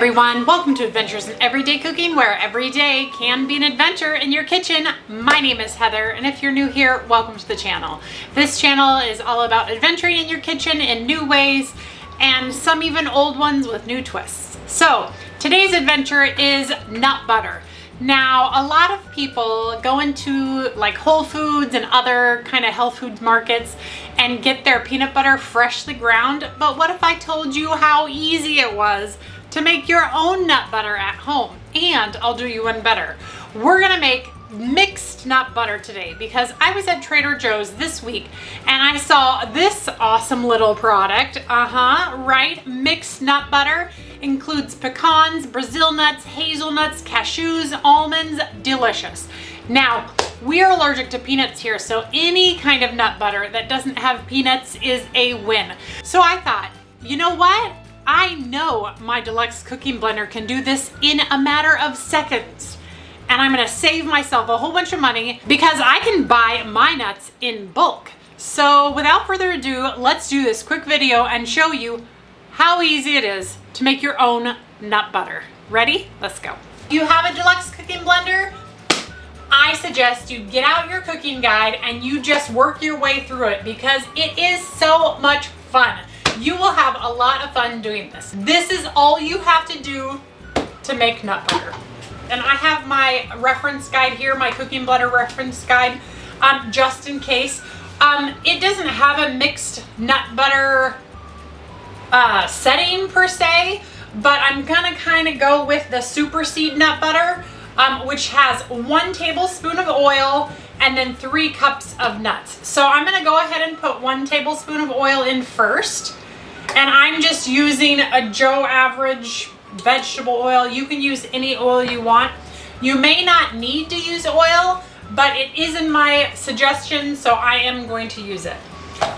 everyone, welcome to Adventures in Everyday Cooking, where every day can be an adventure in your kitchen. My name is Heather, and if you're new here, welcome to the channel. This channel is all about adventuring in your kitchen in new ways, and some even old ones with new twists. So today's adventure is nut butter. Now, a lot of people go into like Whole Foods and other kind of health food markets and get their peanut butter freshly ground, but what if I told you how easy it was to make your own nut butter at home? And I'll do you one better. We're gonna make mixed nut butter today because I was at Trader Joe's this week and I saw this awesome little product. Right, mixed nut butter. Includes pecans, Brazil nuts, hazelnuts, cashews, almonds, delicious. Now, we are allergic to peanuts here, so any kind of nut butter that doesn't have peanuts is a win. So I thought, you know what? I know my Deluxe cooking blender can do this in a matter of seconds. And I'm gonna save myself a whole bunch of money because I can buy my nuts in bulk. So without further ado, let's do this quick video and show you how easy it is to make your own nut butter. Ready? Let's go. If you have a Deluxe cooking blender, I suggest you get out your cooking guide and you just work your way through it because it is so much fun. You will have a lot of fun doing this. This is all you have to do to make nut butter. And I have my reference guide here, my cooking blender reference guide, just in case. It doesn't have a mixed nut butter setting per se, but I'm gonna kind of go with the super seed nut butter, which has 1 tablespoon of oil and then 3 cups of nuts. So I'm gonna go ahead and put 1 tablespoon of oil in first, and I'm just using a Joe average vegetable oil. You can use any oil you want. You may not need to use oil, but it is in my suggestion, so I am going to use it.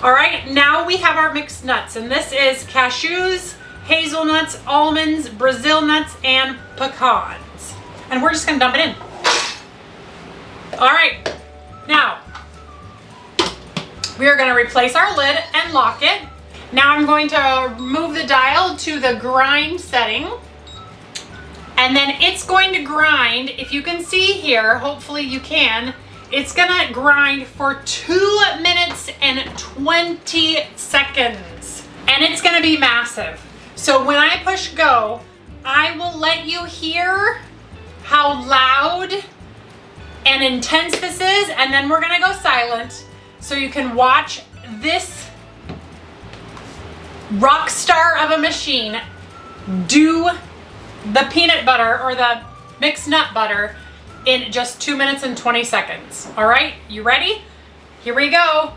All right, now we have our mixed nuts, and this is cashews, hazelnuts, almonds, Brazil nuts, and pecans. And we're just gonna dump it in. All right, now we are gonna replace our lid and lock it. Now I'm going to move the dial to the grind setting, and then it's going to grind. If you can see here, hopefully you can, it's gonna grind for 2 minutes and 20 seconds. And it's gonna be massive. So when I push go, I will let you hear how loud and intense this is, and then we're gonna go silent so you can watch this rock star of a machine do the peanut butter or the mixed nut butter in just 2 minutes and 20 seconds. All right, you ready? Here we go.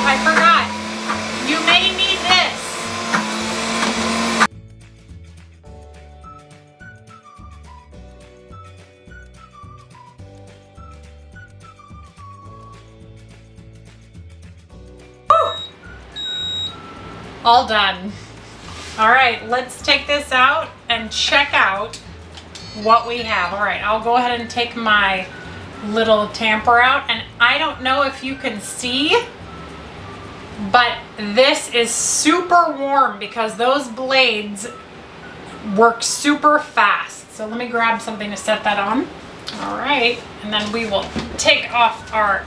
I forgot, you may need this. All done. All right, let's take this out and check out what we have. All right, I'll go ahead and take my little tamper out, and I don't know if you can see, but this is super warm because those blades work super fast. So let me grab something to set that on. All right, and then we will take off our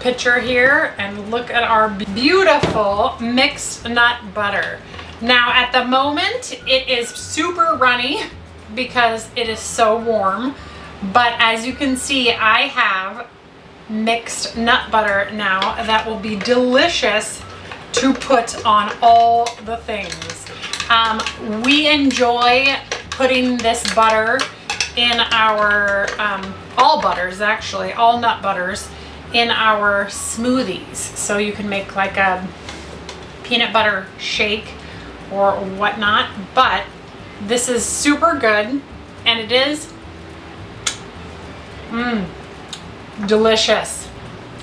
pitcher here and look at our beautiful mixed nut butter. Now at the moment it is super runny because it is so warm, but as you can see, I have mixed nut butter now that will be delicious to put on all the things. We enjoy putting this butter in our all butters, actually all nut butters, in our smoothies. So you can make like a peanut butter shake or whatnot, but this is super good, and it is delicious.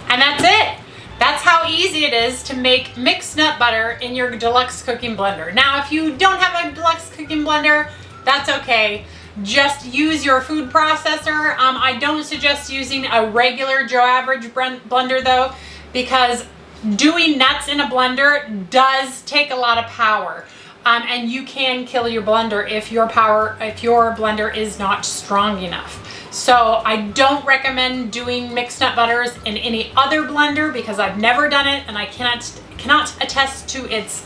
And that's it. That's how easy it is to make mixed nut butter in your Deluxe cooking blender. Now, if you don't have a Deluxe cooking blender, that's okay. just use your food processor. I don't suggest using a regular Joe Average blender though, because doing nuts in a blender does take a lot of power. And you can kill your blender if your blender is not strong enough. So I don't recommend doing mixed nut butters in any other blender because I've never done it and I cannot attest to its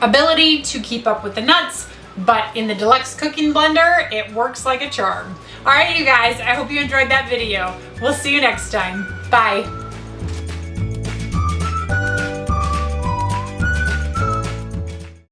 ability to keep up with the nuts. But in the Deluxe cooking blender, it works like a charm. All right, you guys, I hope you enjoyed that video. We'll see you next time. Bye.